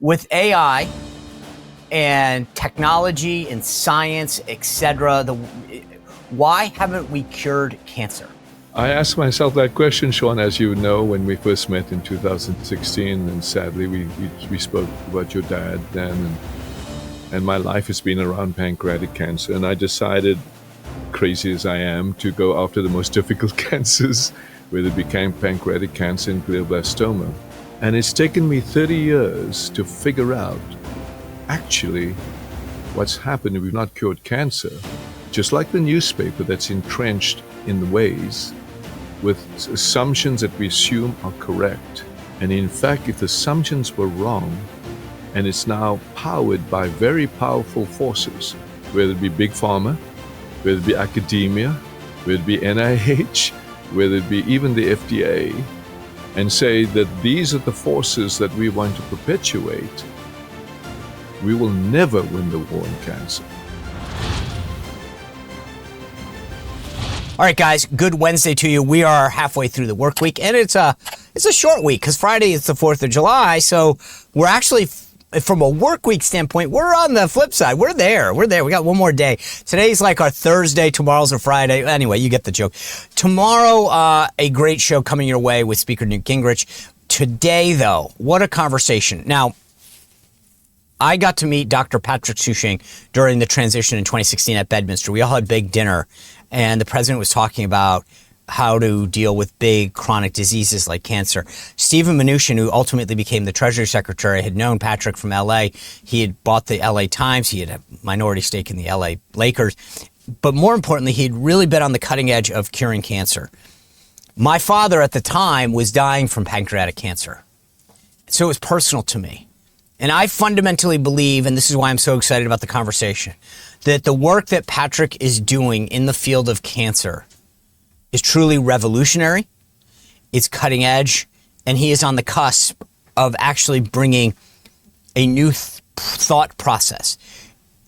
with AI and technology and science, etc., why haven't we cured cancer? I asked myself that question, Sean, as you know, when we first met in 2016, and sadly we spoke about your dad then, and my life has been around pancreatic cancer, and I decided, crazy as I am, to go after the most difficult cancers, whether it became pancreatic cancer and glioblastoma. And it's taken me 30 years to figure out, actually, what's happened if we've not cured cancer. Just like the newspaper that's entrenched in the ways, with assumptions that we assume are correct. And in fact, if the assumptions were wrong, and it's now powered by very powerful forces, whether it be big pharma, whether it be academia, whether it be NIH, whether it be even the FDA, and say that these are the forces that we want to perpetuate, we will never win the war on cancer. All right, guys, good Wednesday to you. We are halfway through the work week, and it's a short week because Friday is the 4th of July. So we're actually, from a work week standpoint, we're on the flip side. We're there. We got one more day. Today's like our Thursday. Tomorrow's a Friday. Anyway, you get the joke. Tomorrow, a great show coming your way with Speaker Newt Gingrich. Today, though, what a conversation. Now, I got to meet Dr. Patrick Soon-Shiong during the transition in 2016 at Bedminster. We all had big dinner, and the president was talking about how to deal with big chronic diseases like cancer. Stephen Mnuchin, who ultimately became the Treasury Secretary, had known Patrick from LA. He had bought the LA Times. He had a minority stake in the LA Lakers. But more importantly, he had really been on the cutting edge of curing cancer. My father at the time was dying from pancreatic cancer. So it was personal to me. And I fundamentally believe, and this is why I'm so excited about the conversation, that the work that Patrick is doing in the field of cancer is truly revolutionary, it's cutting edge, and he is on the cusp of actually bringing a new thought process.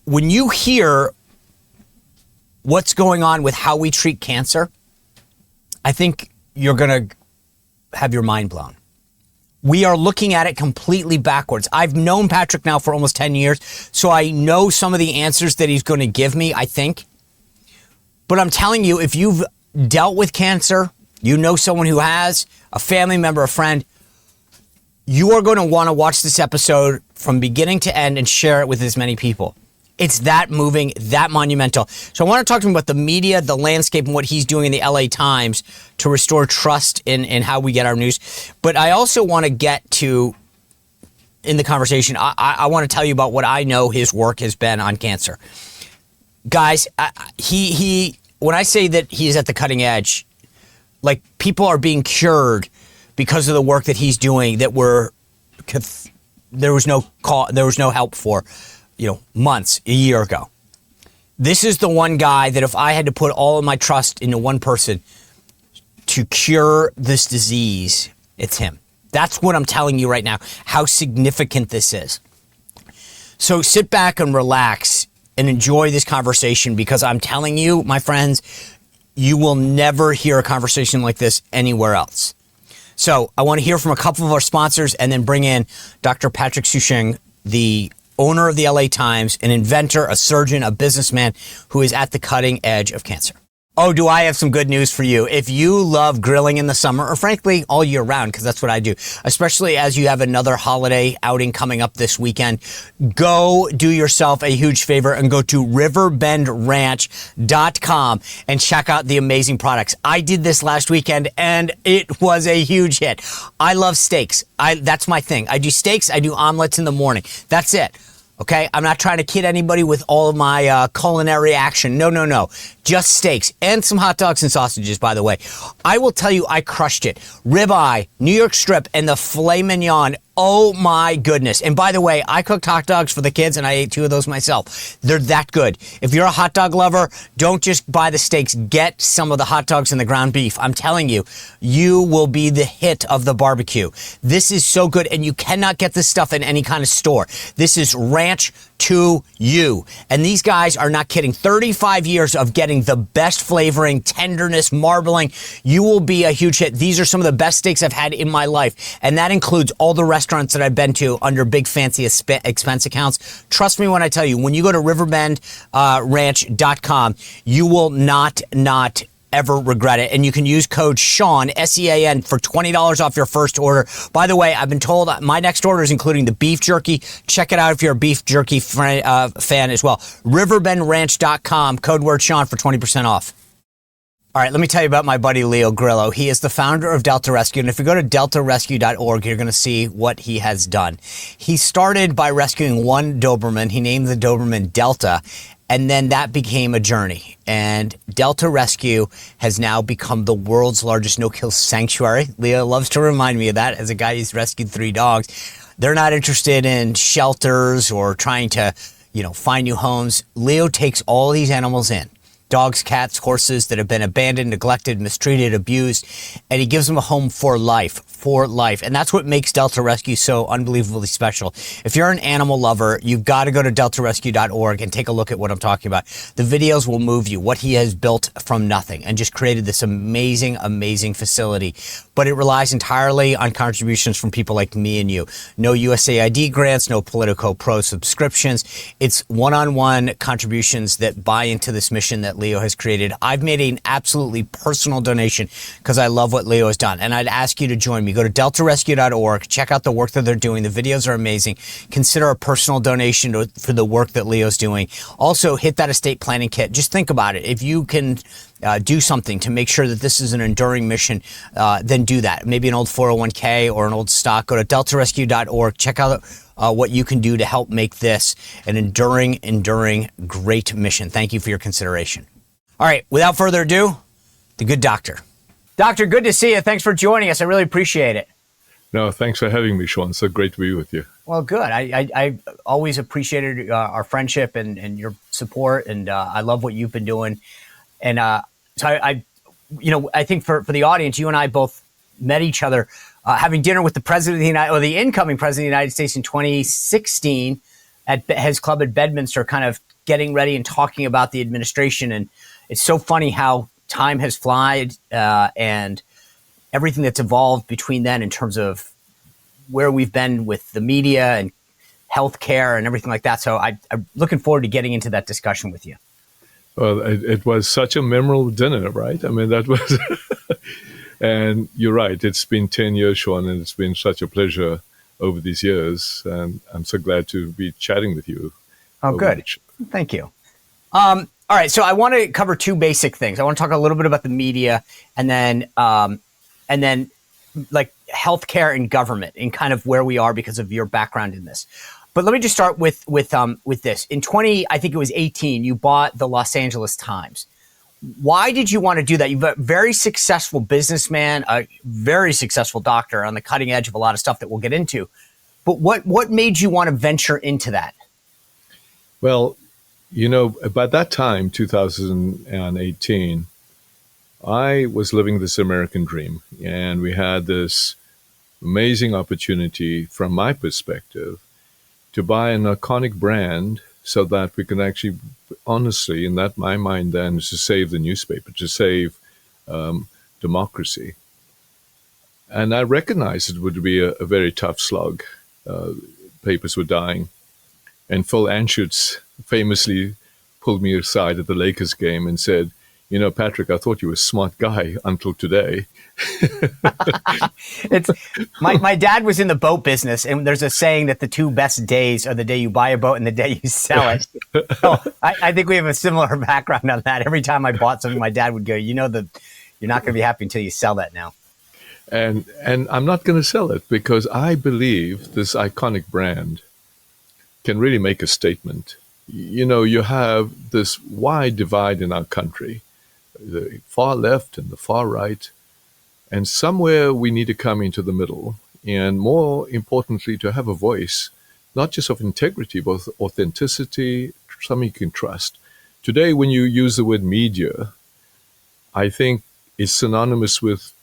When you hear what's going on with how we treat cancer, I think you're going to have your mind blown. We are looking at it completely backwards. I've known Patrick now for almost 10 years, so I know some of the answers that he's going to give me, I think. But I'm telling you, if you've dealt with cancer, you know someone who has, a family member, a friend, you are going to want to watch this episode from beginning to end and share it with as many people. It's that moving, that monumental. So I want to talk to him about the media, the landscape, and what he's doing in the LA Times to restore trust in how we get our news. But I also want to get to, in the conversation, I want to tell you about what I know his work has been on cancer. Guys, when I say that he is at the cutting edge, like people are being cured because of the work that he's doing that there was no help for, months, a year ago. This is the one guy that if I had to put all of my trust into one person to cure this disease, it's him. That's what I'm telling you right now, how significant this is. So sit back and relax and enjoy this conversation, because I'm telling you, my friends, you will never hear a conversation like this anywhere else. So I want to hear from a couple of our sponsors and then bring in Dr. Patrick Soon-Shiong, the owner of the LA Times, an inventor, a surgeon, a businessman who is at the cutting edge of cancer. Oh, do I have some good news for you. If you love grilling in the summer, or frankly, all year round, because that's what I do, especially as you have another holiday outing coming up this weekend, go do yourself a huge favor and go to riverbendranch.com and check out the amazing products. I did this last weekend, and it was a huge hit. I love steaks. That's my thing. I do steaks. I do omelets in the morning. That's it. Okay, I'm not trying to kid anybody with all of my culinary action. No. Just steaks and some hot dogs and sausages, by the way. I will tell you, I crushed it. Ribeye, New York strip, and the filet mignon. Oh my goodness. And by the way, I cooked hot dogs for the kids and I ate 2 of those myself. They're that good. If you're a hot dog lover, don't just buy the steaks. Get some of the hot dogs and the ground beef. I'm telling you, you will be the hit of the barbecue. This is so good, and you cannot get this stuff in any kind of store. This is ranch to you. And these guys are not kidding. 35 years of getting the best flavoring, tenderness, marbling. You will be a huge hit. These are some of the best steaks I've had in my life. And that includes all the rest restaurants that I've been to under big fancy expense accounts. Trust me when I tell you, when you go to riverbendranch.com, you will not ever regret it. And you can use code Sean, SEAN, for $20 off your first order. By the way, I've been told my next order is including the beef jerky. Check it out if you're a beef jerky fan as well. Riverbendranch.com, code word Sean for 20% off. All right, let me tell you about my buddy Leo Grillo. He is the founder of Delta Rescue, and if you go to deltarescue.org, you're going to see what he has done. He started by rescuing one Doberman. He named the Doberman Delta, and then that became a journey. And Delta Rescue has now become the world's largest no-kill sanctuary. Leo loves to remind me of that as a guy who's rescued 3 dogs. They're not interested in shelters or trying to, find new homes. Leo takes all these animals in. Dogs, cats, horses that have been abandoned, neglected, mistreated, abused, and he gives them a home for life. And that's what makes Delta Rescue so unbelievably special. If you're an animal lover, you've got to go to deltarescue.org and take a look at what I'm talking about. The videos will move you, what he has built from nothing and just created this amazing, amazing facility. But it relies entirely on contributions from people like me and you. No USAID grants, no Politico Pro subscriptions. It's one-on-one contributions that buy into this mission that Leo has created. I've made an absolutely personal donation because I love what Leo has done. And I'd ask you to join me. Go to deltarescue.org. Check out the work that they're doing. The videos are amazing. Consider a personal donation for the work that Leo's doing. Also, hit that estate planning kit. Just think about it. If you can do something to make sure that this is an enduring mission, then do that. Maybe an old 401k or an old stock. Go to deltarescue.org. Check out what you can do to help make this an enduring, great mission. Thank you for your consideration. All right, without further ado, the good doctor. Doctor, good to see you. Thanks for joining us. I really appreciate it. No, thanks for having me, Sean. So great to be with you. Well, good. I always appreciated our friendship and your support, and I love what you've been doing. And so I think for the audience, you and I both met each other having dinner with the president of the incoming president of the United States in 2016 at his club at Bedminster, kind of getting ready and talking about the administration. And it's so funny how time has flown and everything that's evolved between then in terms of where we've been with the media and healthcare and everything like that. So I'm looking forward to getting into that discussion with you. Well, it was such a memorable dinner, right? I mean, that was, and you're right. It's been 10 years, Sean, and it's been such a pleasure over these years. And I'm so glad to be chatting with you. Oh, good. Thank you. All right. So I want to cover 2 basic things. I want to talk a little bit about the media and then like healthcare and government and kind of where we are because of your background in this. But let me just start with this. In 2018, you bought the Los Angeles Times. Why did you want to do that? You've a very successful businessman, a very successful doctor on the cutting edge of a lot of stuff that we'll get into. But what made you want to venture into that? Well, by that time, 2018, I was living this American dream, and we had this amazing opportunity from my perspective to buy an iconic brand so that we can actually, honestly, in that my mind then is to save the newspaper, to save democracy. And I recognized it would be a very tough slog. Papers were dying. And Phil Anschutz famously pulled me aside at the Lakers game and said, Patrick, I thought you were a smart guy until today. It's my dad was in the boat business, and there's a saying that the 2 best days are the day you buy a boat and the day you sell it. So I think we have a similar background on that. Every time I bought something, my dad would go, you're not going to be happy until you sell that now. And I'm not going to sell it because I believe this iconic brand can really make a statement. You have this wide divide in our country, the far left and the far right, and somewhere we need to come into the middle, and more importantly, to have a voice, not just of integrity, but authenticity, something you can trust. Today, when you use the word media, I think it's synonymous with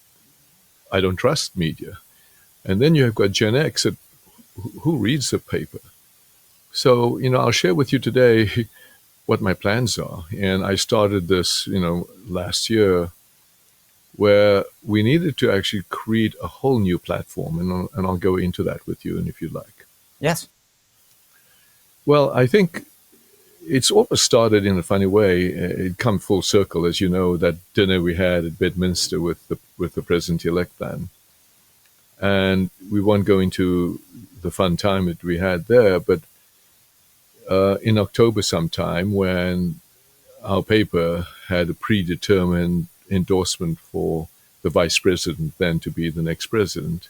I don't trust media. And then you have got Gen X that who reads the paper? So, I'll share with you today what my plans are. And I started this, last year where we needed to actually create a whole new platform. And I'll go into that with you, and if you like. Yes. Well, I think it's almost started in a funny way. It come full circle, as you know, that dinner we had at Bedminster with the president-elect then. And we won't go into the fun time that we had there, but in October sometime, when our paper had a predetermined endorsement for the vice president then to be the next president,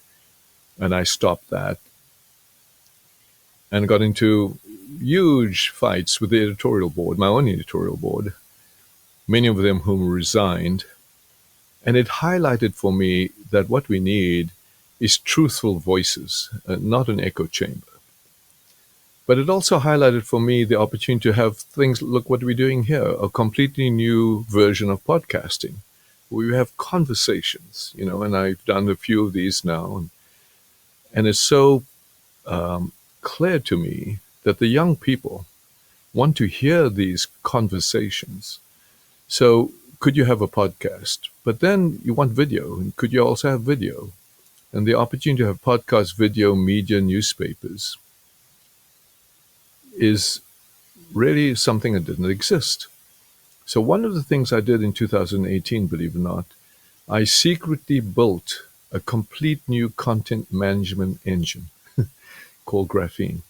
and I stopped that and got into huge fights with the editorial board, my own editorial board, many of them whom resigned. And it highlighted for me that what we need is truthful voices, not an echo chamber. But it also highlighted for me the opportunity to have things, look what we're doing here, a completely new version of podcasting. We have conversations, and I've done a few of these now. And it's so clear to me that the young people want to hear these conversations. So could you have a podcast? But then you want video, and could you also have video? And the opportunity to have podcast, video, media, newspapers is really something that didn't exist. So one of the things I did in 2018, believe it or not, I secretly built a complete new content management engine called Graphene.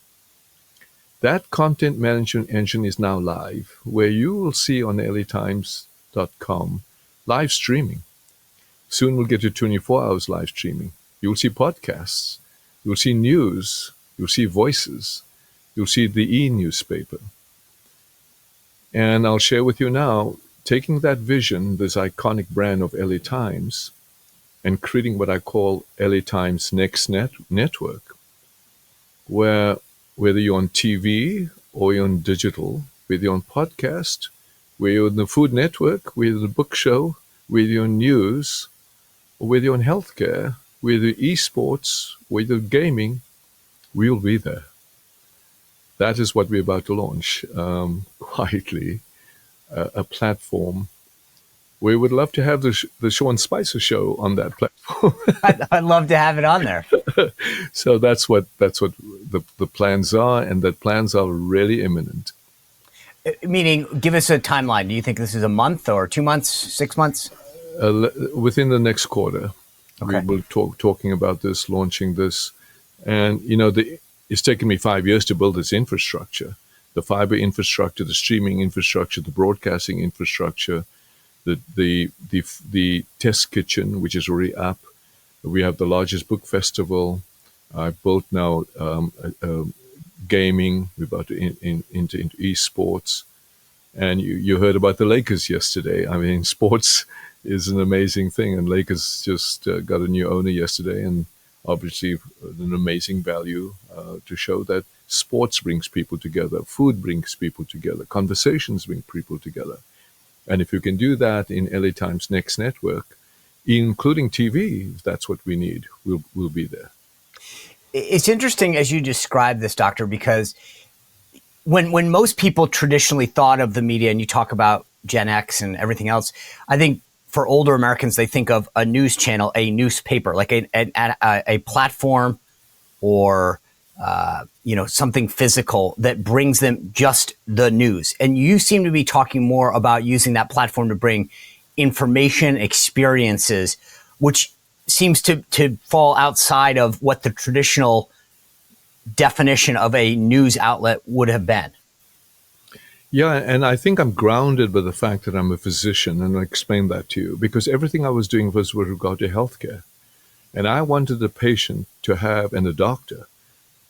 That content management engine is now live, where you will see on latimes.com live streaming. Soon we'll get to 24 hours live streaming. You'll see podcasts. You'll see news. You'll see voices. You'll see the e-newspaper. And I'll share with you now, taking that vision, this iconic brand of LA Times, and creating what I call LA Times Next Network, where whether you're on TV or you're on digital, whether you're on podcast, whether you're on the Food Network, whether you're on the book show, whether you're on news, or whether you're on healthcare, whether esports, whether gaming, we'll be there. That is what we're about to launch quietly, a platform. We would love to have the Sean Spicer Show on that platform. I'd love to have it on there. So that's what the plans are, and the plans are really imminent. Meaning, give us a timeline. Do you think this is a month or 2 months, 6 months? Within the next quarter, okay. We will talking about this, launching this, and it's taken me 5 years to build this infrastructure: the fiber infrastructure, the streaming infrastructure, the broadcasting infrastructure, the test kitchen, which is already up. We have the largest book festival. I've built now gaming. We're about to into esports. And you heard about the Lakers yesterday. I mean, sports is an amazing thing. And Lakers just got a new owner yesterday, and obviously an amazing value to show that sports brings people together, food brings people together, conversations bring people together. And if you can do that in LA Times Next Network, including TV, if that's what we need, we'll be there. It's interesting as you describe this, Doctor, because when most people traditionally thought of the media, and you talk about Gen X and everything else, I think for older Americans, they think of a news channel, a newspaper, like a platform or something physical that brings them just the news. And you seem to be talking more about using that platform to bring information, experiences, which seems to fall outside of what the traditional definition of a news outlet would have been. Yeah, and I think I'm grounded by the fact that I'm a physician, and I explained that to you, because everything I was doing was with regard to healthcare. And I wanted the patient to have, and the doctor,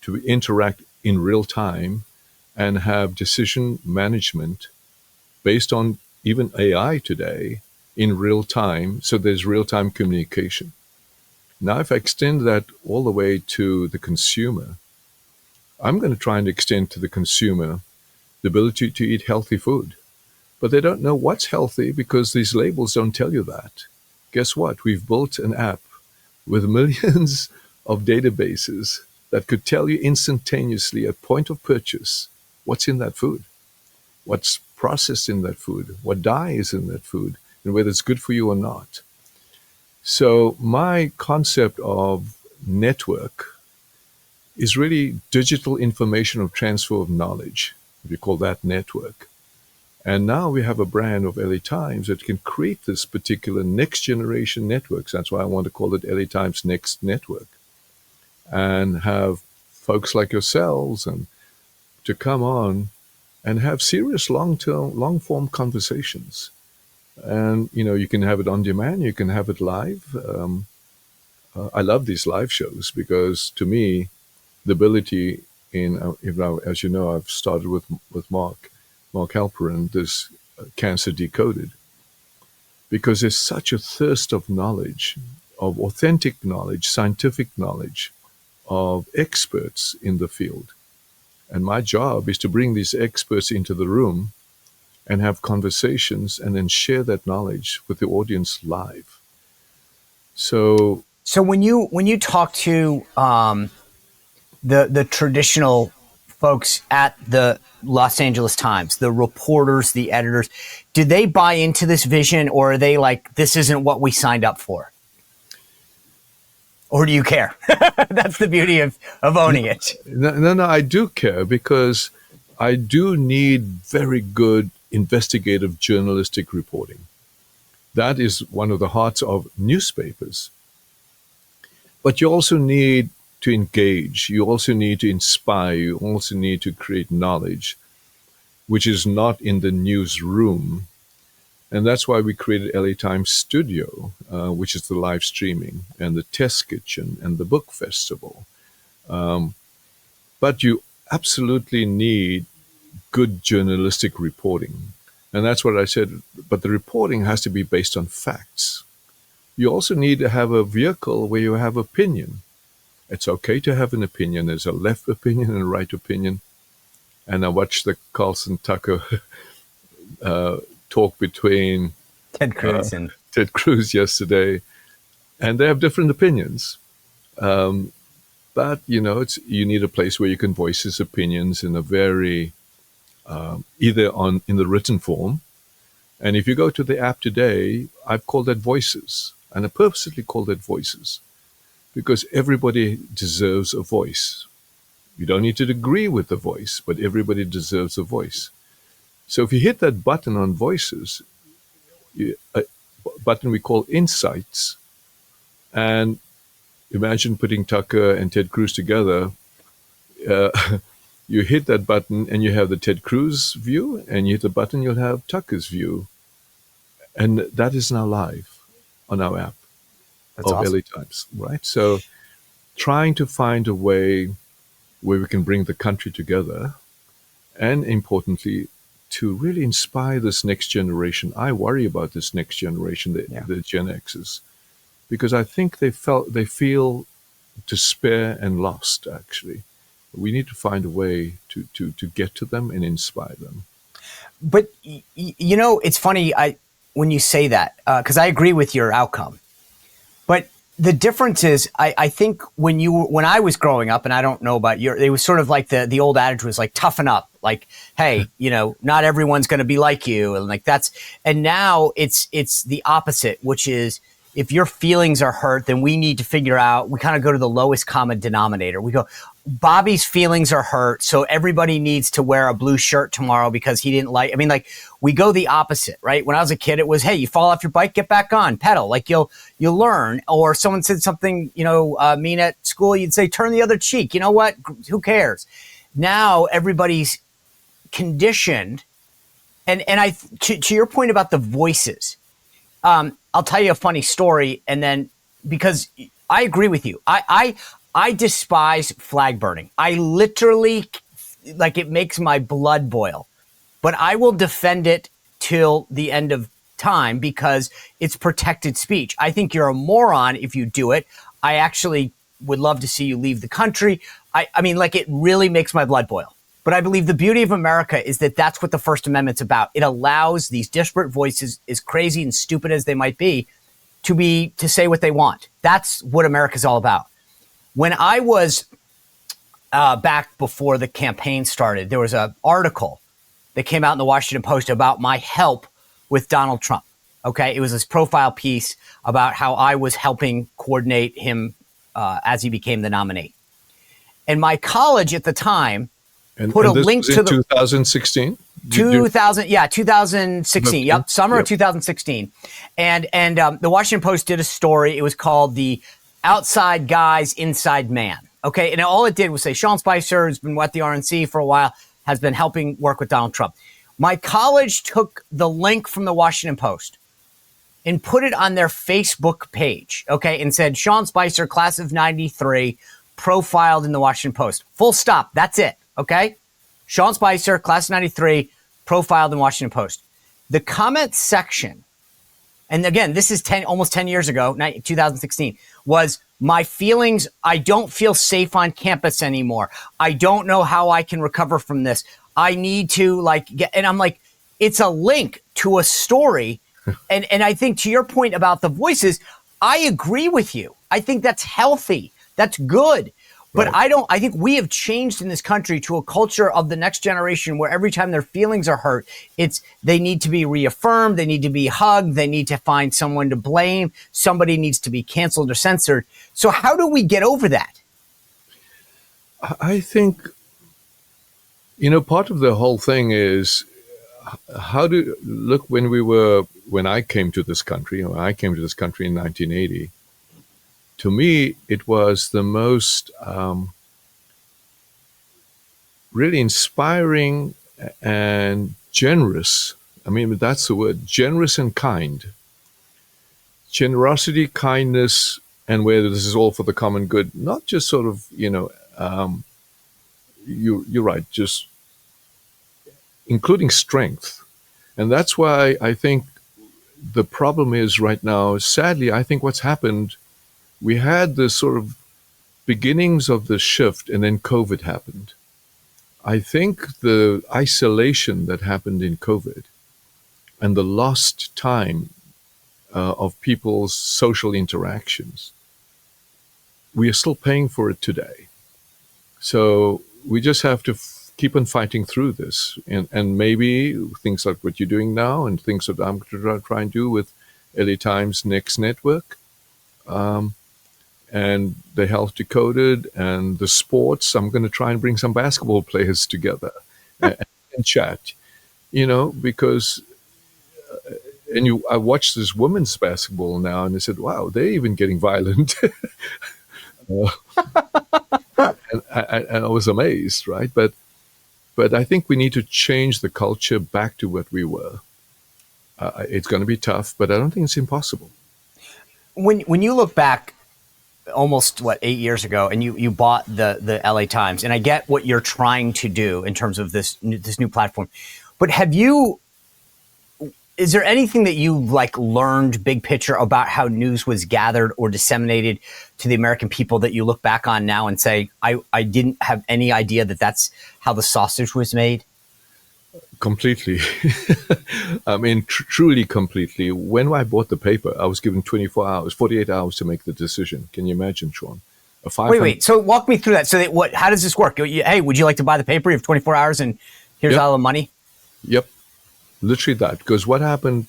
to interact in real time and have decision management based on even AI today in real time. So there's real time communication. Now, if I extend that all the way to the consumer, I'm going to try and extend to the consumer the ability to eat healthy food. But they don't know what's healthy because these labels don't tell you that. Guess what? We've built an app with millions of databases that could tell you instantaneously at point of purchase what's in that food, what's processed in that food, what dye is in that food, and whether it's good for you or not. So my concept of network is really digital information of transfer of knowledge. We call that network. And now we have a brand of LA Times that can create this particular next generation networks. That's why I want to call it LA Times Next Network. And have folks like yourselves and to come on and have serious long-term, long-form conversations. And, you can have it on demand, you can have it live. I love these live shows because to me, the ability as you know, I've started with Mark Halperin, this Cancer Decoded, because there's such a thirst of knowledge, of authentic knowledge, scientific knowledge, of experts in the field. And my job is to bring these experts into the room and have conversations and then share that knowledge with the audience live. So when you talk to the traditional folks at the Los Angeles Times, the reporters, the editors, do they buy into this vision, or are they like, this isn't what we signed up for? Or do you care? That's the beauty of owning it. No, I do care because I do need very good investigative journalistic reporting. That is one of the hearts of newspapers. But you also need to engage. You also need to inspire. You also need to create knowledge, which is not in the newsroom. And that's why we created LA Times Studio, which is the live streaming, and the test kitchen, and the book festival. But you absolutely need good journalistic reporting. And that's what I said. But the reporting has to be based on facts. You also need to have a vehicle where you have opinion. It's okay to have an opinion. There's a left opinion and a right opinion. And I watched the Carlson Tucker talk between Ted Cruz and Ted Cruz yesterday, and they have different opinions. But you need a place where you can voice his opinions in a very either in the written form, and if you go to the app today, I've called that Voices, and I purposely called that Voices because everybody deserves a voice. You don't need to agree with the voice, but everybody deserves a voice. So if you hit that button on Voices, a button we call Insights, and imagine putting Tucker and Ted Cruz together. You hit that button and you have the Ted Cruz view, and you hit the button, you'll have Tucker's view. And that is now live on our app. That's of awesome. LA Times, right? So trying to find a way where we can bring the country together, and importantly, to really inspire this next generation. I worry about this next generation, the Gen Xers, because I think they feel despair and lost, actually. We need to find a way to get to them and inspire them. But, it's funny when you say that, because I agree with your outcome. But the difference is, I think when I was growing up, and I don't know about it was sort of like the old adage was like, toughen up. Like, hey, not everyone's going to be like you. And and now it's the opposite, which is, if your feelings are hurt, then we need to figure out, we kind of go to the lowest common denominator. We go, Bobby's feelings are hurt, so everybody needs to wear a blue shirt tomorrow because he didn't we go the opposite, right? When I was a kid, it was, hey, you fall off your bike, get back on, pedal. Like you'll learn. Or someone said something, mean at school, you'd say, turn the other cheek. You know what? Who cares? Now everybody's conditioned. And to your point about the voices, I'll tell you a funny story, and then, because I agree with you, I despise flag burning. I literally, it makes my blood boil, but I will defend it till the end of time because it's protected speech. I think you're a moron if you do it. I actually would love to see you leave the country. It really makes my blood boil. But I believe the beauty of America is that that's what the First Amendment's about. It allows these disparate voices, as crazy and stupid as they might be, to say what they want. That's what America's all about. When I was back before the campaign started, there was an article that came out in the Washington Post about my help with Donald Trump. Okay. It was this profile piece about how I was helping coordinate him as he became the nominee. And my college at the time put a this link was to in the 2016? 2016. Okay. Yep. Summer Yep. of 2016. And the Washington Post did a story. It was called The Outside Guy's Inside Man. Okay. And all it did was say Sean Spicer, who's been at the RNC for a while, has been helping work with Donald Trump. My college took the link from the Washington Post and put it on their Facebook page, okay, and said, Sean Spicer, class of 93, profiled in the Washington Post. Full stop. That's it, okay? Sean Spicer, class of 93, profiled in Washington Post. The comment section, and again, this is almost 10 years ago, 2016, was my feelings, I don't feel safe on campus anymore. I don't know how I can recover from this. I need to and I'm like, it's a link to a story. And I think to your point about the voices, I agree with you. I think that's healthy. That's good. But Right. I think we have changed in this country to a culture of the next generation where every time their feelings are hurt, they need to be reaffirmed. They need to be hugged. They need to find someone to blame. Somebody needs to be canceled or censored. So how do we get over that? I think, part of the whole thing is when I came to this country, in 1980, to me, it was the most really inspiring and generous. I mean, that's the word, generous and kind. Generosity, kindness, and whether this is all for the common good, not just sort of, you're right, just including strength. And that's why I think the problem is right now, sadly, I think what's happened, we had the sort of beginnings of the shift and then COVID happened. I think the isolation that happened in COVID and the lost time of people's social interactions, we are still paying for it today. So we just have to keep on fighting through this. And maybe things like what you're doing now and things that I'm going to try and do with LA Times Next Network, and the Health Decoded and the sports. I'm going to try and bring some basketball players together and chat, because I watched this women's basketball now and I said, wow, they're even getting violent. And I was amazed, right? But I think we need to change the culture back to what we were. It's going to be tough, but I don't think it's impossible. When you look back almost 8 years ago and you bought the LA Times, and I get what you're trying to do in terms of this new platform, but is there anything that you learned big picture about how news was gathered or disseminated to the American people that you look back on now and say, I didn't have any idea that that's how the sausage was made? Completely. I mean, truly completely. When I bought the paper, I was given 48 hours to make the decision. Can you imagine, Sean? Wait. So walk me through that. So how does this work? Hey, would you like to buy the paper? You have 24 hours and here's all the money? Yep. Literally that. Because what happened,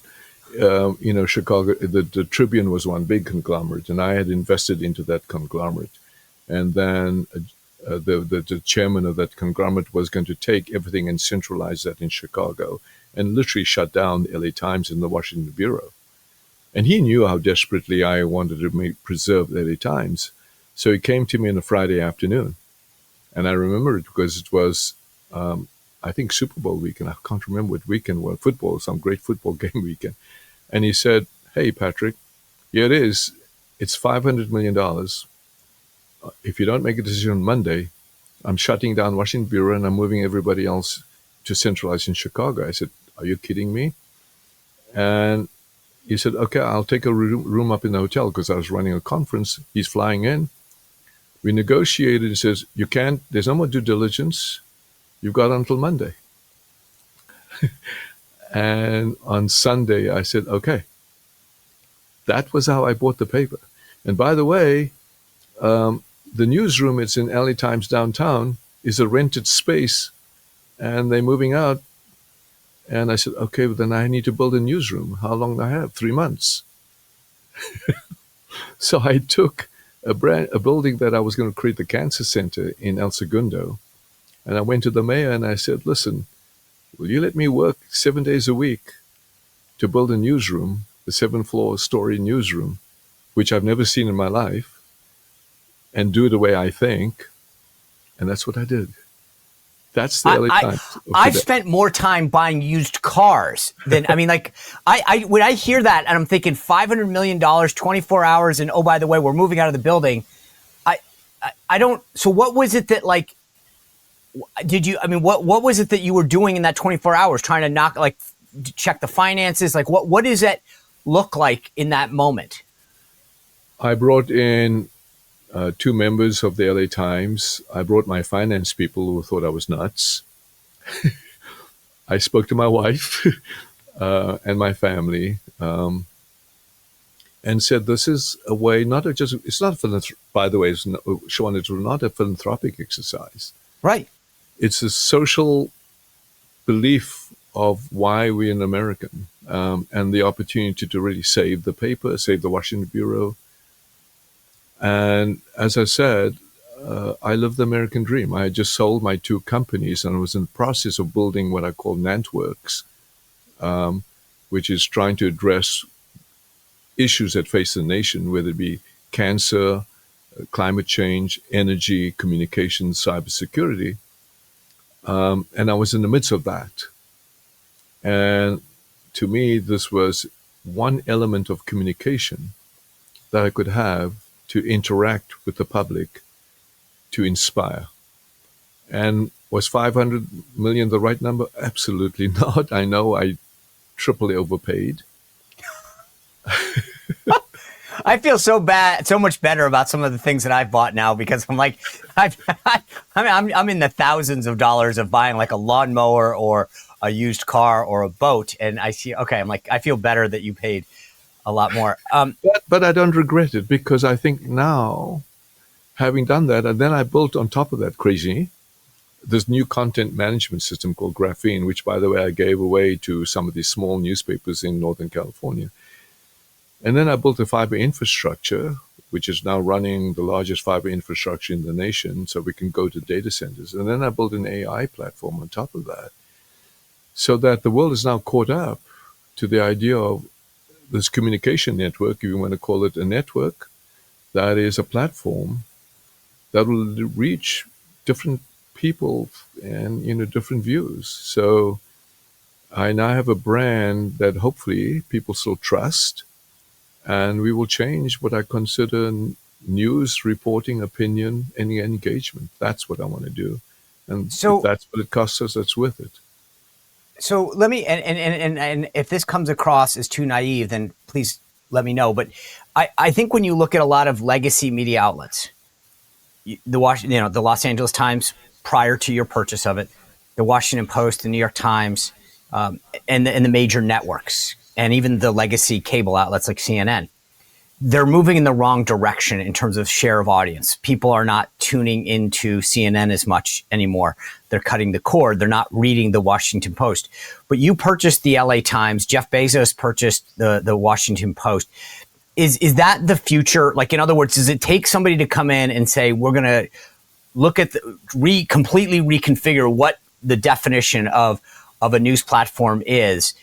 Chicago, the Tribune was one big conglomerate, and I had invested into that conglomerate. And then the chairman of that conglomerate was going to take everything and centralize that in Chicago and literally shut down the LA Times and the Washington Bureau. And he knew how desperately I wanted to preserve the LA Times. So he came to me on a Friday afternoon. And I remember it because it was, I think, Super Bowl weekend. I can't remember what weekend was. Some great football game weekend. And he said, hey, Patrick, here it is. It's $500 million. If you don't make a decision on Monday, I'm shutting down Washington Bureau and I'm moving everybody else to centralize in Chicago. I said, are you kidding me? And he said, okay, I'll take a room up in the hotel because I was running a conference. He's flying in. We negotiated. He says, there's no more due diligence. You've got until Monday. And on Sunday, I said, okay. That was how I bought the paper. And by the way, the newsroom, it's in LA Times downtown, is a rented space, and they're moving out And I said, okay, well, then I need to build a newsroom. How long do I have? 3 months. So I took a building that I was going to create the cancer center in El Segundo. And I went to the mayor and I said, listen, will you let me work 7 days a week to build a newsroom, the 7-floor story newsroom, which I've never seen in my life, and do it the way I think? And that's what I did. That's the LA Times of I've today. spent more time buying used cars than, I mean, like, when I hear that and I'm thinking $500 million, 24 hours, and oh, by the way, we're moving out of the building. I don't, so what was it that, like, what was it that you were doing in that 24 hours, trying to check the finances? Like, what does that look like in that moment? I brought in 2 members of the LA Times. I brought my finance people who thought I was nuts. I spoke to my wife and my family and said, this is a way, it's not, by the way, Sean, it's not a philanthropic exercise. Right. It's a social belief of why we're an American, and the opportunity to really save the paper, save the Washington Bureau. And as I said, I live the American dream. I had just sold my 2 companies and I was in the process of building what I call Nantworks, which is trying to address issues that face the nation, whether it be cancer, climate change, energy, communications, cybersecurity. And I was in the midst of that. And to me, this was one element of communication that I could have to interact with the public, to inspire. And was 500 million the right number? Absolutely not. I know I triply overpaid. I feel so much better about some of the things that I've bought now, because I'm like, I'm in the thousands of dollars of buying like a lawnmower or a used car or a boat. And I see, okay, I'm like, I feel better that you paid a lot more. But I don't regret it, because I think now, having done that, and then I built on top of that this new content management system called Graphene, which, by the way, I gave away to some of these small newspapers in Northern California. And then I built a fiber infrastructure, which is now running the largest fiber infrastructure in the nation, so we can go to data centers. And then I built an AI platform on top of that, so that the world is now caught up to the idea of this communication network, if you want to call it a network, that is a platform that will reach different people and, different views. So I now have a brand that hopefully people still trust, and we will change what I consider news, reporting, opinion, and engagement. That's what I want to do. And if that's what it costs us, that's worth it. So let me, and if this comes across as too naive, then please let me know. But I think when you look at a lot of legacy media outlets, the Los Angeles Times prior to your purchase of it, the Washington Post, the New York Times, and the major networks, and even the legacy cable outlets like CNN, they're moving in the wrong direction in terms of share of audience. People are not tuning into CNN as much anymore. They're cutting the cord. They're not reading the Washington Post. But you purchased the LA Times. Jeff Bezos purchased the Washington Post. Is that the future? Like, in other words, does it take somebody to come in and say, we're going to look at completely reconfigure what the definition of a news platform is?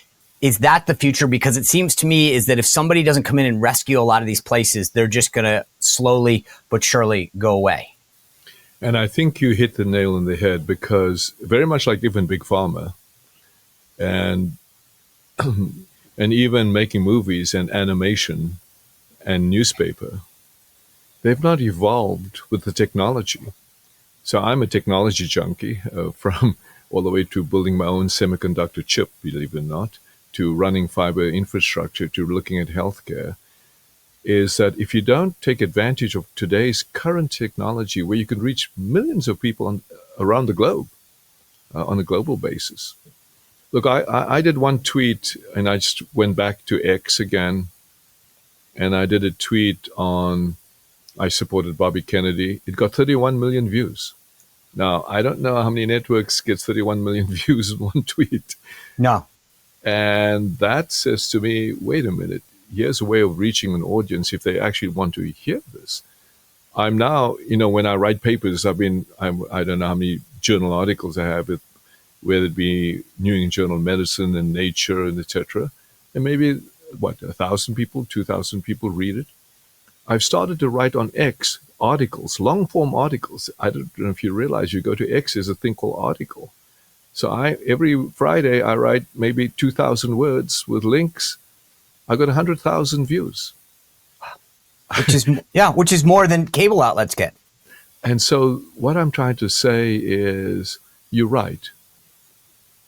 Is that the future? Because it seems to me is that if somebody doesn't come in and rescue a lot of these places, they're just going to slowly but surely go away. And I think you hit the nail on the head, because very much like even Big Pharma and even making movies and animation and newspaper, they've not evolved with the technology. So I'm a technology junkie, from all the way to building my own semiconductor chip, believe it or not, to running fiber infrastructure, to looking at healthcare, is that if you don't take advantage of today's current technology, where you can reach millions of people around the globe on a global basis. Look, I did one tweet, and I just went back to X again, and I did a tweet I supported Bobby Kennedy. It got 31 million views. Now, I don't know how many networks get 31 million views in one tweet. No. And that says to me, wait a minute, here's a way of reaching an audience if they actually want to hear this. I'm now, when I write papers, I don't know how many journal articles I have, whether it be New England Journal of Medicine and Nature and etc. And maybe, 1,000 people, 2,000 people read it. I've started to write on X articles, long form articles. I don't know if you realize you go to X, there's a thing called article. So every Friday I write maybe 2,000 words with links. I got 100,000 views. Which is more than cable outlets get. And so what I'm trying to say is, you're right.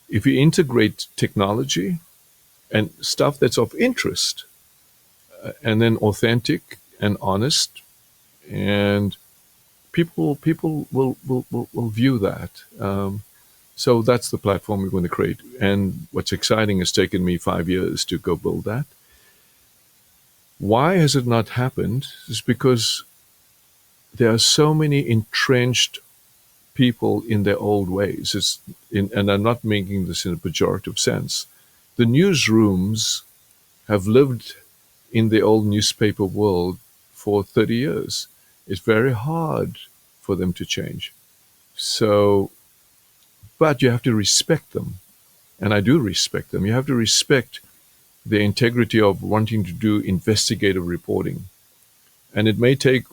If you integrate technology and stuff that's of interest, and then authentic and honest, and people will view that. So that's the platform we're going to create. And what's exciting, has taken me 5 years to go build that. Why has it not happened? It's because there are so many entrenched people in their old ways. And I'm not making this in a pejorative sense. The newsrooms have lived in the old newspaper world for 30 years. It's very hard for them to change. So, but you have to respect them. And I do respect them. You have to respect the integrity of wanting to do investigative reporting. And it may take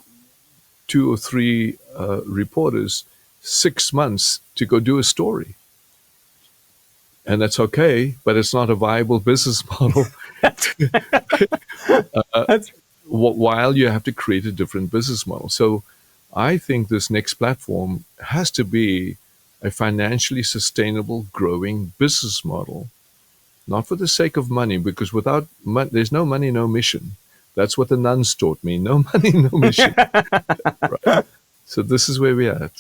2 or 3 reporters 6 months to go do a story. And that's okay, but it's not a viable business model. While you have to create a different business model. So I think this next platform has to be a financially sustainable, growing business model, not for the sake of money, because without money, there's no money, no mission. That's what the nuns taught me. No money, no mission. Right. So this is where we're at.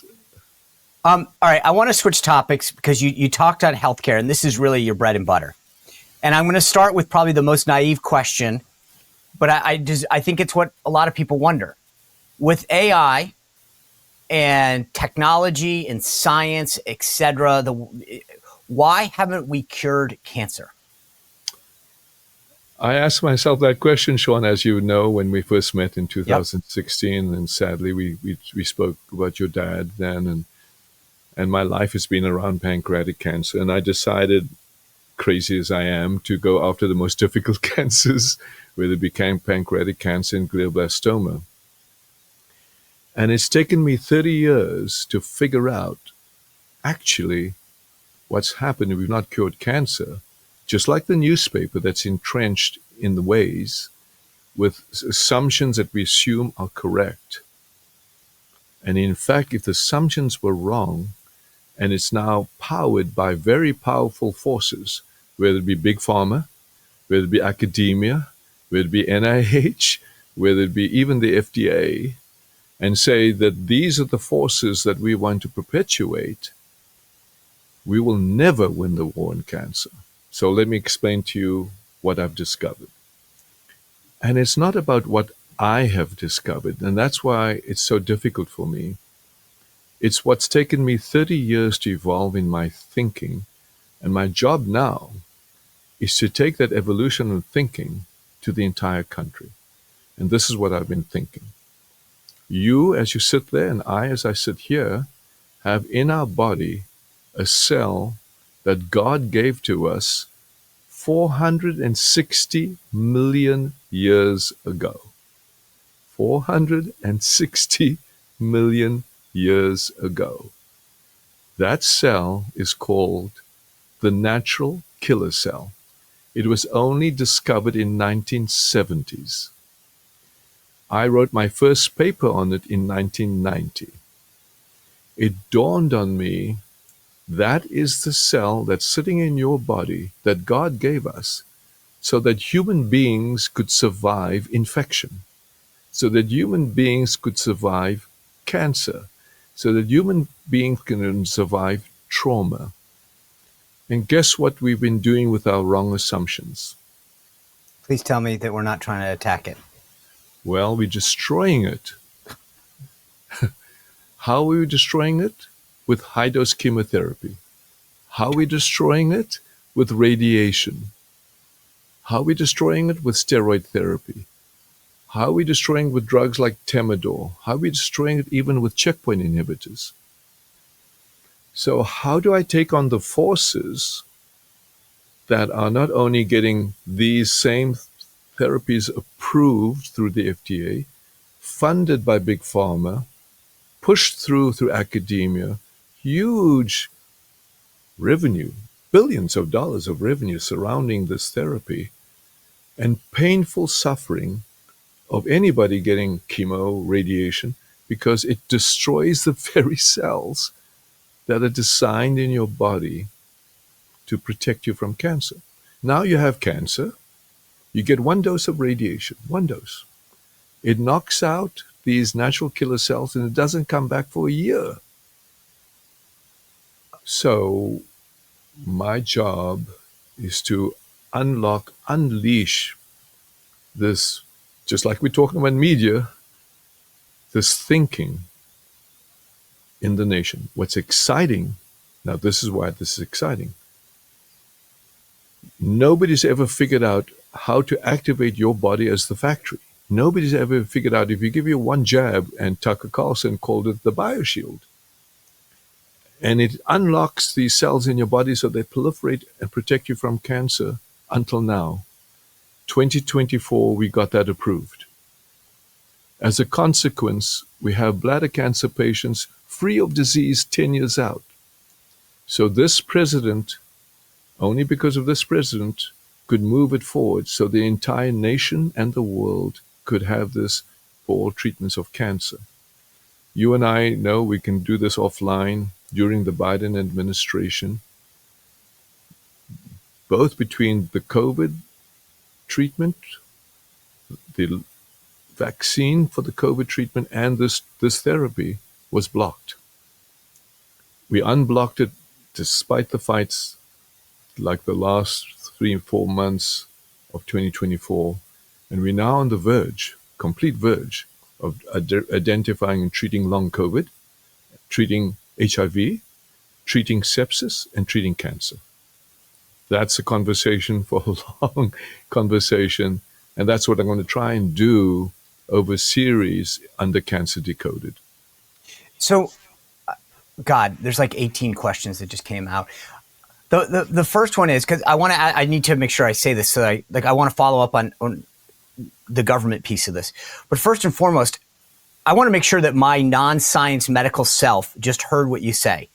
All right, I want to switch topics because you talked on healthcare, and this is really your bread and butter. And I'm going to start with probably the most naive question, but I think it's what a lot of people wonder. With AI and technology and science, et cetera, why haven't we cured cancer? I asked myself that question, Sean, as you know, when we first met in 2016, yep. And sadly we spoke about your dad then, and my life has been around pancreatic cancer, and I decided, crazy as I am, to go after the most difficult cancers, whether it became pancreatic cancer and glioblastoma. And it's taken me 30 years to figure out actually what's happened. We've not cured cancer, just like the newspaper that's entrenched in the ways with assumptions that we assume are correct. And in fact, if the assumptions were wrong, and it's now powered by very powerful forces, whether it be big pharma, whether it be academia, whether it be NIH, whether it be even the FDA, and say that these are the forces that we want to perpetuate, we will never win the war on cancer. So let me explain to you what I've discovered. And it's not about what I have discovered, and that's why it's so difficult for me. It's what's taken me 30 years to evolve in my thinking, and my job now is to take that evolution of thinking to the entire country. And this is what I've been thinking. You, as you sit there, and I, as I sit here, have in our body a cell that God gave to us 460 million years ago. 460 million years ago. That cell is called the natural killer cell. It was only discovered in 1970s. I wrote my first paper on it in 1990. It dawned on me that is the cell that's sitting in your body that God gave us so that human beings could survive infection, so that human beings could survive cancer, so that human beings can survive trauma. And guess what we've been doing with our wrong assumptions? Please tell me that we're not trying to attack it. Well, we're destroying it. How are we destroying it? With high-dose chemotherapy. How are we destroying it? with radiation? How are we destroying it with steroid therapy? How are we destroying it with drugs like Temidor? How are we destroying it even with checkpoint inhibitors? So how do I take on the forces that are not only getting these same therapies approved through the FDA, funded by big pharma, pushed through academia, huge revenue, billions of dollars of revenue surrounding this therapy, and painful suffering of anybody getting chemo, radiation, because it destroys the very cells that are designed in your body to protect you from cancer. Now you have cancer, you get one dose of radiation, one dose. It knocks out these natural killer cells and it doesn't come back for a year. So my job is to unleash this, just like we're talking about media, this thinking in the nation. What's exciting, now this is why this is exciting. Nobody's ever figured out how to activate your body as the factory. Nobody's ever figured out if you give you one jab, and Tucker Carlson called it the bioshield. And it unlocks these cells in your body so they proliferate and protect you from cancer until now. 2024, we got that approved. As a consequence, we have bladder cancer patients free of disease 10 years out. So this president, only because of this president, could move it forward so the entire nation and the world could have this for all treatments of cancer. You and I know we can do this offline during the Biden administration, both between the COVID treatment, the vaccine for the COVID treatment, and this therapy was blocked. We unblocked it despite the fights like the last 3 and 4 months of 2024. And we're now on the verge, complete verge, of identifying and treating long COVID, treating HIV, treating sepsis, and treating cancer. That's a conversation for a long conversation. And that's what I'm going to try and do over a series under Cancer Decoded. So, God, there's like 18 questions that just came out. The first one is, because I need to make sure I say this, so I want to follow up on the government piece of this. But first and foremost, I want to make sure that my non-science medical self just heard what you say,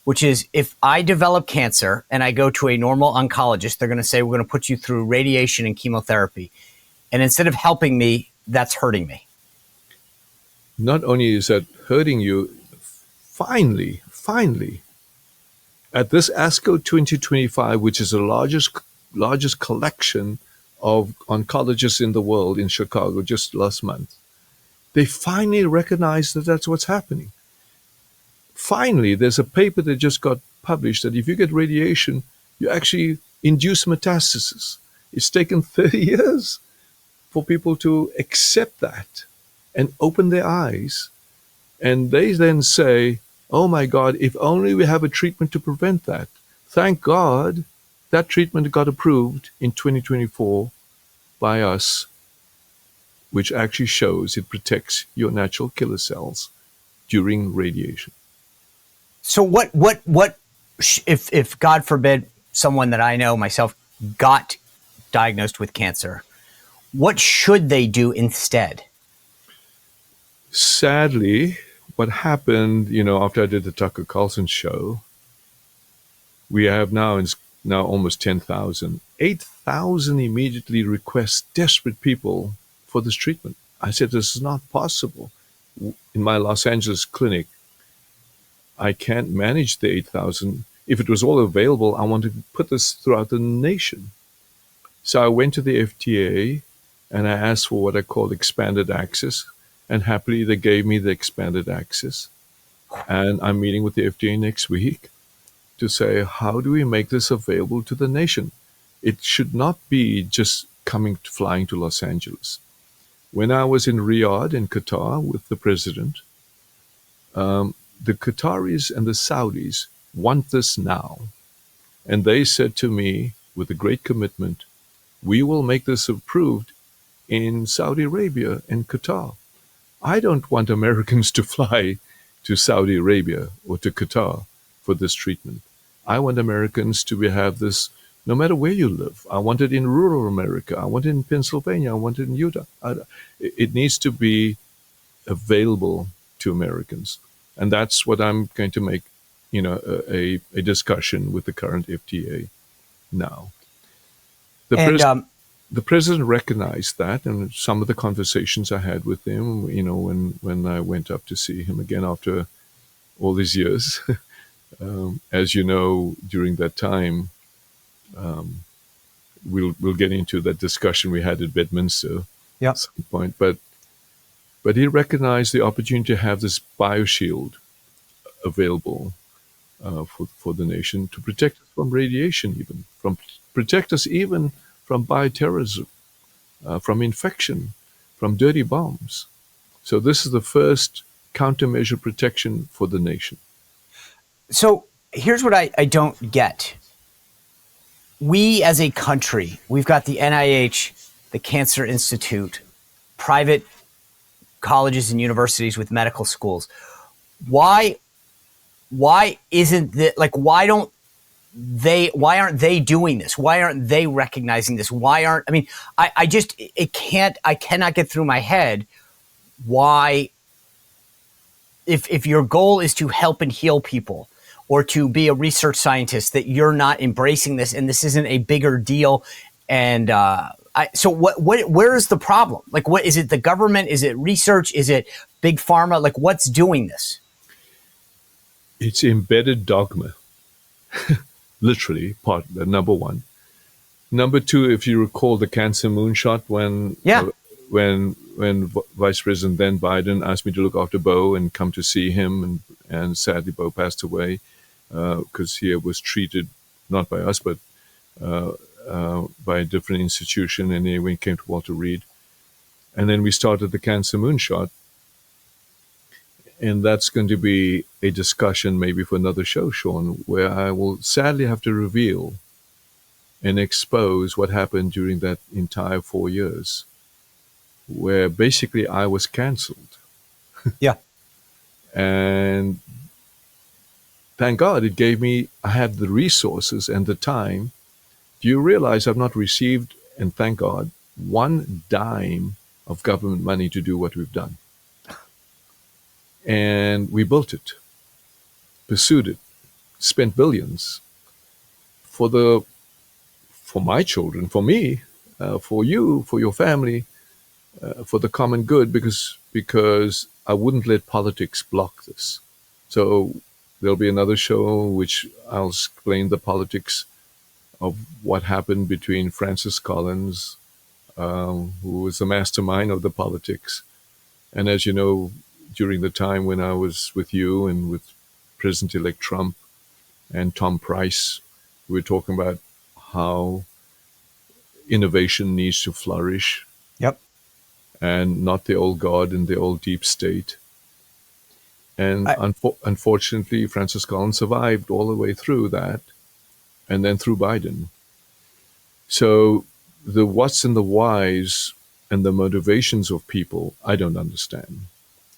which is if I develop cancer and I go to a normal oncologist, they're going to say, we're going to put you through radiation and chemotherapy. And instead of helping me, that's hurting me. Not only is that hurting you, finally, at this ASCO 2025, which is the largest collection of oncologists in the world in Chicago just last month, they finally recognize that that's what's happening. Finally, there's a paper that just got published that if you get radiation, you actually induce metastasis. It's taken 30 years for people to accept that and open their eyes. And they then say, oh my God, if only we have a treatment to prevent that. Thank God that treatment got approved in 2024 by us, which actually shows it protects your natural killer cells during radiation. So what if God forbid someone that I know myself got diagnosed with cancer, what should they do instead? Sadly, what happened, after I did the Tucker Carlson show, we have now almost 10,000. 8,000 immediately request desperate people for this treatment. I said, this is not possible. In my Los Angeles clinic, I can't manage the 8,000. If it was all available, I want to put this throughout the nation. So I went to the FDA and I asked for what I call expanded access. And happily, they gave me the expanded access. And I'm meeting with the FDA next week to say, how do we make this available to the nation? It should not be just flying to Los Angeles. When I was in Riyadh in Qatar with the president, the Qataris and the Saudis want this now. And they said to me with a great commitment, we will make this approved in Saudi Arabia and Qatar. I don't want Americans to fly to Saudi Arabia or to Qatar for this treatment. I want Americans to have this no matter where you live. I want it in rural America. I want it in Pennsylvania. I want it in Utah. It needs to be available to Americans. And that's what I'm going to make, a discussion with the current FDA now. The, And pres- the president recognized that, and some of the conversations I had with him, when I went up to see him again after all these years, as you know, during that time, we'll get into that discussion we had at Bedminster yeah. at some point, but he recognized the opportunity to have this bioshield available for the nation to protect us from radiation, even protect us even from bioterrorism, from infection, from dirty bombs. So this is the first countermeasure protection for the nation. So here's what I don't get. We as a country, we've got the NIH, the Cancer Institute, private colleges and universities with medical schools. Why isn't that, like, why aren't they doing this? Why aren't they recognizing this? I cannot get through my head why, if your goal is to help and heal people or to be a research scientist, that you're not embracing this and this isn't a bigger deal. And so where is the problem? Like, what is it? The government? Is it research? Is it big pharma? Like, what's doing this? It's embedded dogma, literally, number one. Number two, if you recall the cancer moonshot when Vice President then Biden asked me to look after Bo and come to see him, and sadly Bo passed away because he was treated not by us but by a different institution, and he came to Walter Reed, and then we started the cancer moonshot. And that's going to be a discussion maybe for another show, Sean, where I will sadly have to reveal and expose what happened during that entire 4 years, where basically I was canceled. Yeah. And thank God I had the resources and the time. Do you realize I've not received, and thank God, one dime of government money to do what we've done? And we built it, pursued it, spent billions for my children, for me, for you, for your family, for the common good, because I wouldn't let politics block this. So there'll be another show which I'll explain the politics of what happened between Francis Collins, who was the mastermind of the politics. And as you know, during the time when I was with you and with President-elect Trump and Tom Price, we were talking about how innovation needs to flourish. Yep. And not the old guard and the old deep state. And unfortunately, Francis Collins survived all the way through that, and then through Biden. So the what's and the whys and the motivations of people, I don't understand.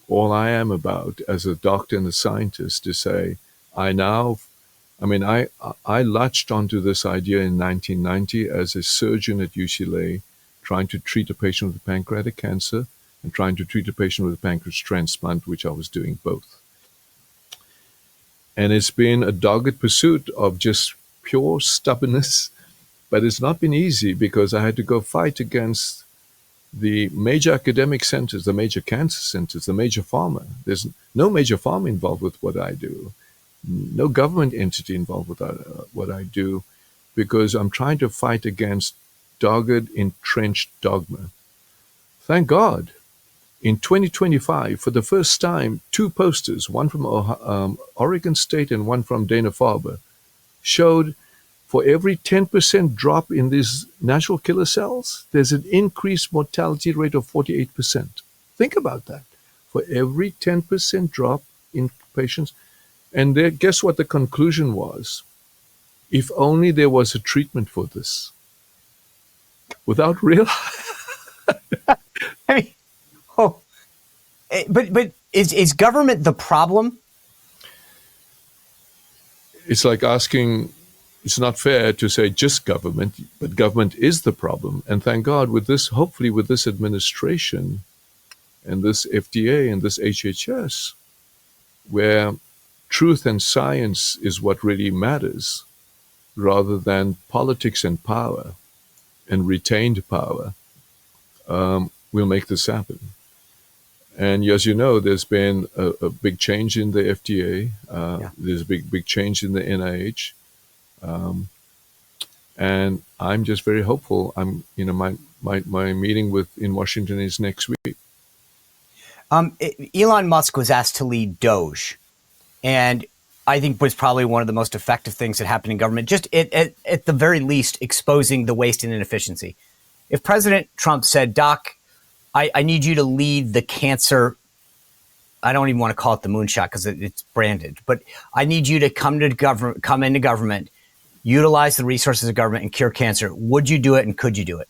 All I am about as a doctor and a scientist is say, I latched onto this idea in 1990 as a surgeon at UCLA, trying to treat a patient with pancreatic cancer and trying to treat a patient with a pancreas transplant, which I was doing both. And it's been a dogged pursuit of just pure stubbornness, but it's not been easy because I had to go fight against the major academic centers, the major cancer centers, the major pharma. There's no major pharma involved with what I do, no government entity involved with what I do, because I'm trying to fight against dogged, entrenched dogma. Thank God, in 2025, for the first time, two posters, one from Oregon State and one from Dana-Farber, showed for every 10% drop in these natural killer cells, there's an increased mortality rate of 48%. Think about that. For every 10% drop in patients. And guess what the conclusion was? If only there was a treatment for this. Without real... I mean, but is government the problem? It's like asking, it's not fair to say just government, but government is the problem. And thank God with this, hopefully with this administration and this FDA and this HHS, where truth and science is what really matters, rather than politics and power and retained power, we'll make this happen. And as you know, there's been a big change in the FDA. There's a big change in the NIH. And I'm just very hopeful. My meeting in Washington is next week. Elon Musk was asked to lead Doge, and I think was probably one of the most effective things that happened in government, just at the very least exposing the waste and inefficiency. If President Trump said, Doc, I need you to lead the cancer, I don't even want to call it the moonshot because it's branded, but I need you to come into government, utilize the resources of government and cure cancer. Would you do it, and could you do it?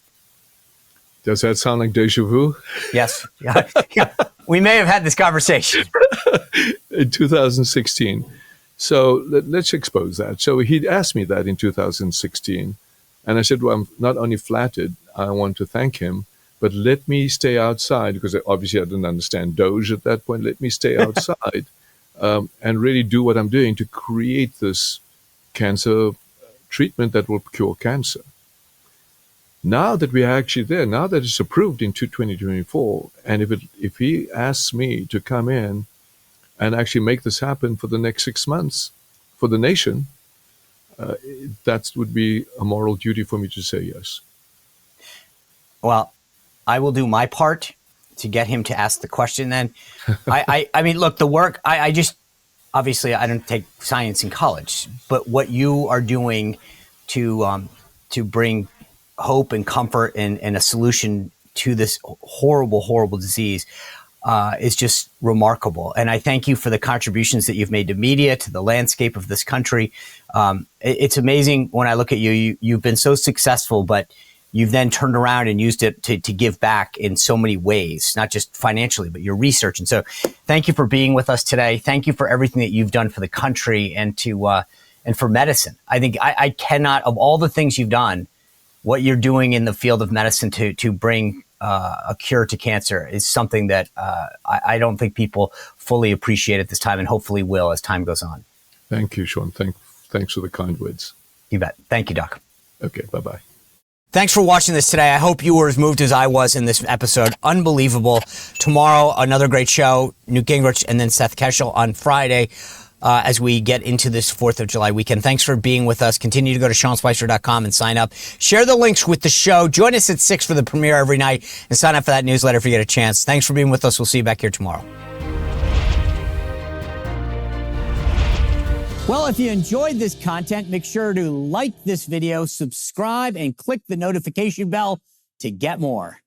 Does that sound like deja vu? Yes. We may have had this conversation. In 2016. So let's expose that. So he'd asked me that in 2016. And I said, well, I'm not only flattered, I want to thank him, but let me stay outside, because obviously I didn't understand Doge at that point. Let me stay outside and really do what I'm doing to create this cancer treatment that will cure cancer. Now that we are actually there, now that it's approved in 2024, and if he asks me to come in and actually make this happen for the next 6 months for the nation, that would be a moral duty for me to say yes. Well, I will do my part to get him to ask the question then. I mean, look, the work, I just, obviously I don't take science in college, but what you are doing to bring hope and comfort and a solution to this horrible, horrible disease is just remarkable. And I thank you for the contributions that you've made to media, to the landscape of this country. It's amazing when I look at you, you've been so successful, but you've then turned around and used it to give back in so many ways, not just financially, but your research. And so thank you for being with us today. Thank you for everything that you've done for the country and and for medicine. I think I cannot, of all the things you've done, what you're doing in the field of medicine to bring a cure to cancer is something that I don't think people fully appreciate at this time, and hopefully will as time goes on. Thank you, Sean. Thanks for the kind words. You bet. Thank you, Doc. Okay, bye-bye. Thanks for watching this today. I hope you were as moved as I was in this episode. Unbelievable. Tomorrow, another great show. Newt Gingrich and then Seth Keshel on Friday as we get into this 4th of July weekend. Thanks for being with us. Continue to go to SeanSpicer.com and sign up. Share the links with the show. Join us at 6 for the premiere every night and sign up for that newsletter if you get a chance. Thanks for being with us. We'll see you back here tomorrow. Well, if you enjoyed this content, make sure to like this video, subscribe, and click the notification bell to get more.